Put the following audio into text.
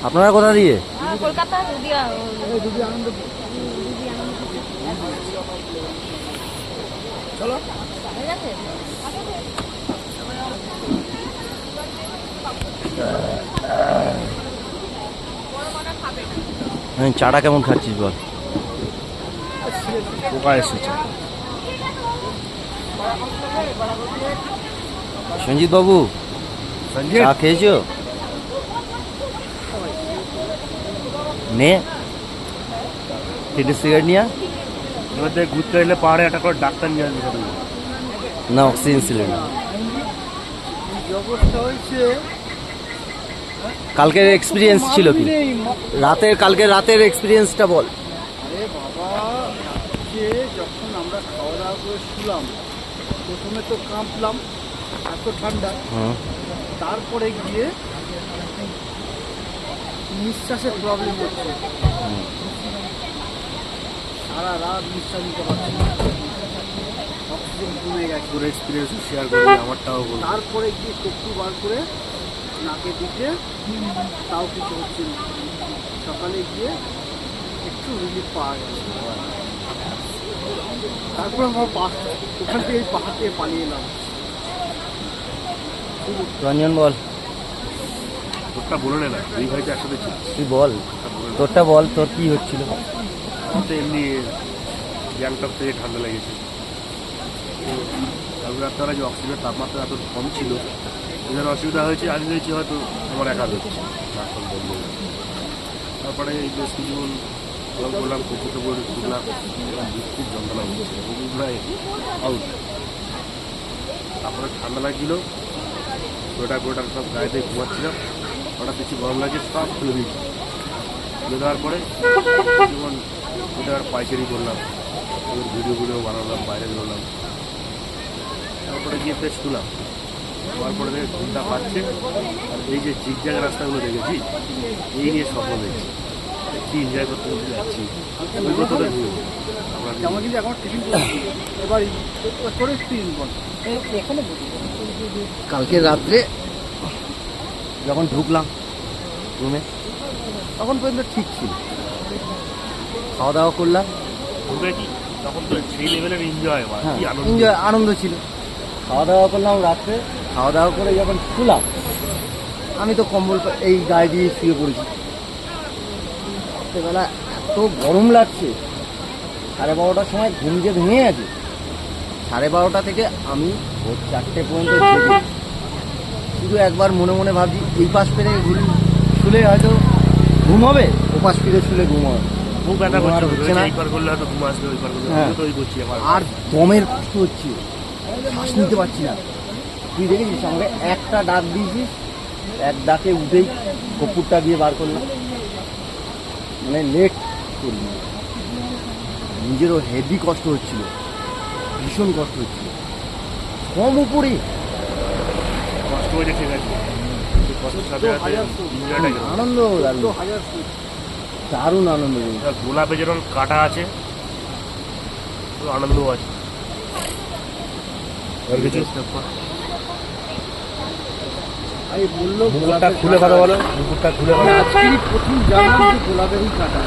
আপনারা কোথা দিয়ে? কলকাতা চলো ঠিক আছে। চাটা কেমন খাচ্ছিস বল? পোকা এসেছে। সঞ্জিত বাবু, চা খেয়েছো? নে টিটি সিগারেট নিয়ে এবার দেখ, ঘুরতে এলে পাহাড়ে একটা করে ডাক্তার নিয়ে আসবে না, অক্সিজেন সিলিন্ডার। কালকের এক্সপিরিয়েন্স ছিল কি? কালকে রাতের এক্সপিরিয়েন্সটা বল। আরে বাবা, যে যখন আমরা খাওয়া দাওয়া করে শুলাম, প্রথমে তো কাঁপলাম, এত ঠান্ডা। তারপরে গিয়ে নিঃশ্বাসের প্রবলেম হচ্ছে, সারা রাত নিঃশ্বাস নিতে পারছি না, অক্সিজেন কমে গেছে। পুরো এক্সপিরিয়েন্স শেয়ার করি, আমারটাও বলবো। তারপরে গিয়ে চক্ষু বার করে নাকে দিতে, তাও কিছু হচ্ছে না। সকালে গিয়ে একটু রিলিফ পাওয়া গেছে। তারপর আমার ওখান থেকে পাহাড় থেকে পালিয়ে এলাম। রঞ্জন বল, তোরটা বলে নে না, এই ভাই তো একসাথে ছিল। তুই বল, তোরটা বল, তোর কি হচ্ছিল? আমার তো এমনি গ্যাংটক থেকে ঠান্ডা লেগেছে। তারা যে অক্সিজেনের তাপমাত্রা এত কম ছিল, এদের অসুবিধা হয়েছে। আমি ভেবেছি হয়তো আমার একা হচ্ছে, নাকল বন্ধ হয়ে গেছে। তারপরে এই বেশ কিছুক্ষণ জল করলাম, কুকুরটা করে শুকলাম, খুব যন্ত্রণা হচ্ছে, প্রায় আউট। তারপরে ঠান্ডা লাগছিল, গোটা সব গায়েতে ঘুমাচ্ছিলাম। হঠাৎ বেশি গরম লাগছে, সব খুলে দিয়েছি। খুলে দেওয়ার পরে যেমন ওটা পাইকারি করলাম, ওদের ভিডিও বানালাম, বাইরে বেরোলাম। তারপরে গিয়ে বেশ শুলাম, হওয়ার পরে দেখে ঘুমটা পাচ্ছে। আর এই যে জিগজ্যাগ রাস্তাগুলো দেখেছি, এই নিয়ে স্বপ্ন দেখছি, কি এনজয় করতে করতে যাচ্ছি। ওই কথাটা ঘুরে আমার কিন্তু এখন টিফিন করছি, এবার তোর এক্সপিরিয়েন্স বল। এখানে কালকে রাত্রে যখন ঢুকলাম রুমে, তখন পর্যন্ত ঠিক ছিল। খাওয়া দাওয়া করলাম, ঢুকেছি, তখন তো সেই লেভেলের এনজয় হয়, হ্যাঁ কি আনন্দ। এনজয়, আনন্দ ছিল। খাওয়া দাওয়া করলাম রাত্রে, খাওয়া দাওয়া করে যখন শুলাম, আমি তো কম্বল এই গায়ে দিয়ে শুয়ে পড়েছি। রাত্রেবেলা এত গরম লাগছে, 12:30টার সময় ঘুম যে ভেঙে গেছে। 12:30 থেকে আমি ভোর 4টে পর্যন্ত জেগে শুধু একবার মনে মনে ভাবছি, এই পাশ ফিরে শুলে হয়তো ঘুম হবে, ও পাশ ফিরে শুলে ঘুম হবে। খুব ব্যথা ঘুম আর করছে, হচ্ছে না। এইবার করলে হয়তো ঘুম আসবে, ওইবার করলে হ্যাঁ। আমি তো ওই করছি আমার। আর দমের কষ্ট হচ্ছে, শ্বাস নিতে পারছি না। তুই দেখেছিস আমাকে একটা ডাক দিয়েছিস, এক ডাকে উঠেই কপুরটা দিয়ে বার করলাম, মানে লেট করবি। নিজেরও হেভি কষ্ট হচ্ছিল, ভীষণ কষ্ট হচ্ছিল, কম উপরে। কষ্ট হয়েছে ঠিক আছে, কিন্তু কষ্টের সাথে সাথে এনজয়টা কেমন? আনন্দ দারুণ আনন্দ। গোলাপে যেরকম কাটা আছে, তো আনন্দও আছে। আর কিছু আমি বললো মুকুটটা খুলে কথা বলো, মুকুটটা খুলে কথা। আজকেরই প্রথম জানলাম যে গোলাপেরই কাটা।